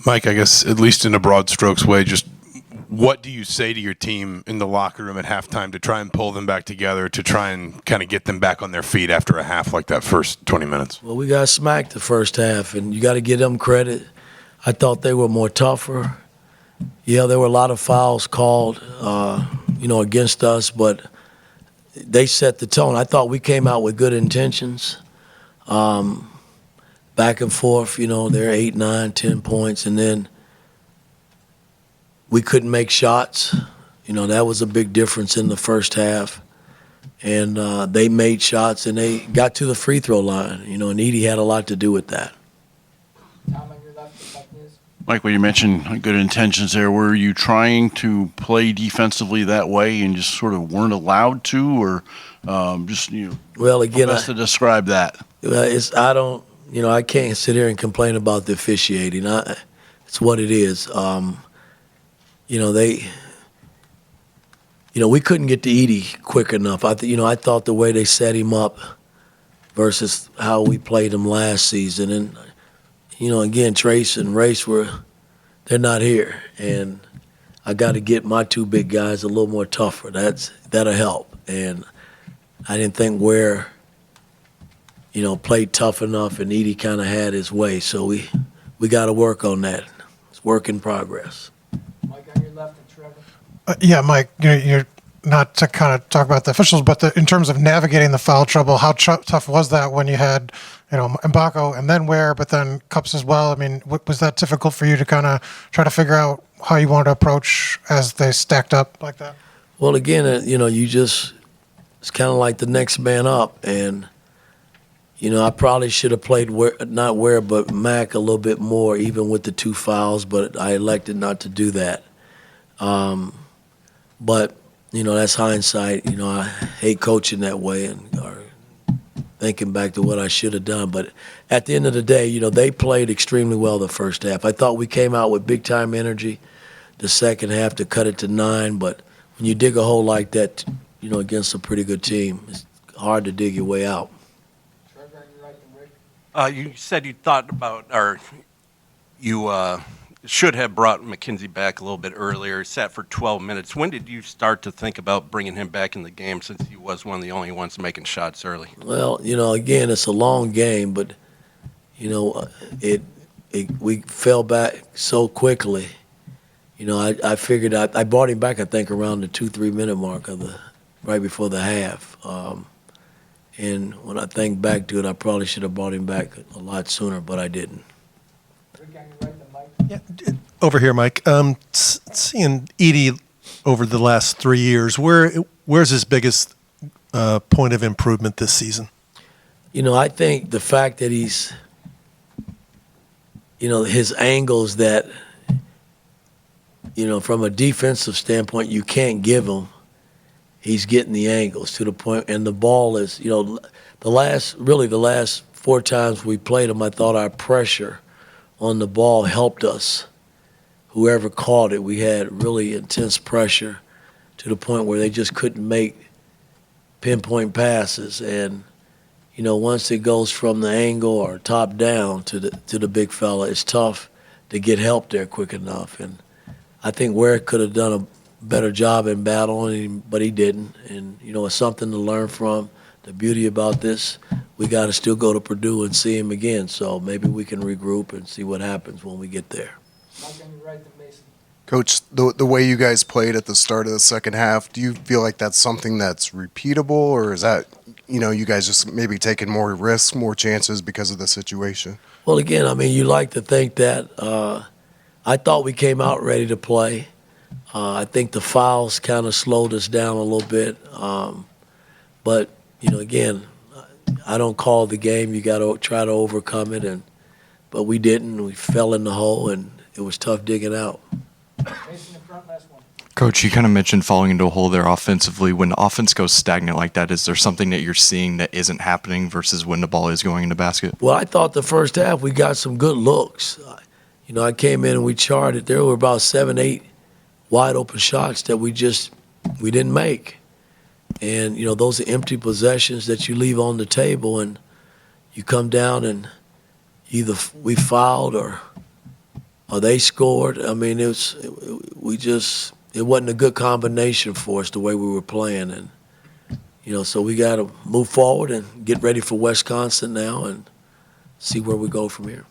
Mike, I guess at least in a broad strokes way, just what do you say to your team in the locker room at halftime to try and pull them back together, to try and kind of get them back on their feet after a half like that first 20 minutes? Well, we got smacked the first half, and you got to give them credit. I thought they were more tougher. Yeah, there were a lot of fouls called, against us, but they set the tone. I thought we came out with good intentions. Back and forth, they're 8, 9, 10 points, and then we couldn't make shots. That was a big difference in the first half. And they made shots, and they got to the free throw line, and Edie had a lot to do with that. Mike, when you mentioned good intentions there, were you trying to play defensively that way and just sort of weren't allowed to, or Well, again, best to describe that? I can't sit here and complain about the officiating. It's what it is. We couldn't get to Edie quick enough. I thought the way they set him up versus how we played him last season, and again, Trace and Race they're not here, and I got to get my two big guys a little more tougher. That'll help, and I didn't think Ware, played tough enough, and Edie kind of had his way, so we got to work on that. It's work in progress. Mike, on your left, and Trevor. Yeah, Mike, you're not to kind of talk about the officials, but in terms of navigating the foul trouble, how tough was that when you had, Mbako and then Ware, but then Cups as well? I mean, was that difficult for you to kind of try to figure out how you wanted to approach as they stacked up like that? Well, again, it's kind of like the next man up, and I probably should have played not Ware, but Mac a little bit more, even with the 2 fouls, but I elected not to do that. But that's hindsight. I hate coaching that way or thinking back to what I should have done. But at the end of the day, they played extremely well the first half. I thought we came out with big-time energy the second half to cut it to 9. But when you dig a hole like that, against a pretty good team, it's hard to dig your way out. Trevor, you're right, Rick. You said you thought about, or you should have brought McKenzie back a little bit earlier, sat for 12 minutes. When did you start to think about bringing him back in the game, since he was one of the only ones making shots early? Well, again, it's a long game, but, we fell back so quickly. I figured I brought him back, I think, around the 2-3 minute mark right before the half. And when I think back to it, I probably should have brought him back a lot sooner, but I didn't. Rick, on your right, and Mike. Yeah, over here, Mike. Seeing Edie over the last 3 years, where's his biggest point of improvement this season? I think the fact that he's, his angles that, from a defensive standpoint, you can't give him. He's getting the angles to the point, and the ball is, the last 4 times we played him, I thought our pressure on the ball helped us. Whoever caught it, we had really intense pressure to the point where they just couldn't make pinpoint passes. And, once it goes from the angle or top down to the big fella, it's tough to get help there quick enough. And I think Ware could have done a better job in battling him, but he didn't. And, it's something to learn from. The beauty about this, we got to still go to Purdue and see him again. So maybe we can regroup and see what happens when we get there. Mike, on your right, and Mason. Coach, the way you guys played at the start of the second half, do you feel like that's something that's repeatable, or is that, you guys just maybe taking more risks, more chances because of the situation? Well, again, you like to think that. I thought we came out ready to play. I think the fouls kind of slowed us down a little bit. But, again, I don't call the game. You got to try to overcome it. But we didn't. We fell in the hole, and it was tough digging out. Mason in front, last one. Coach, you kind of mentioned falling into a hole there offensively. When the offense goes stagnant like that, is there something that you're seeing that isn't happening versus when the ball is going in the basket? Well, I thought the first half we got some good looks. I came in and we charted. There were about 7, 8 wide open shots that we didn't make. And, those are empty possessions that you leave on the table, and you come down and either we fouled or they scored. I mean, it wasn't a good combination for us the way we were playing, and so we got to move forward and get ready for Wisconsin now and see where we go from here.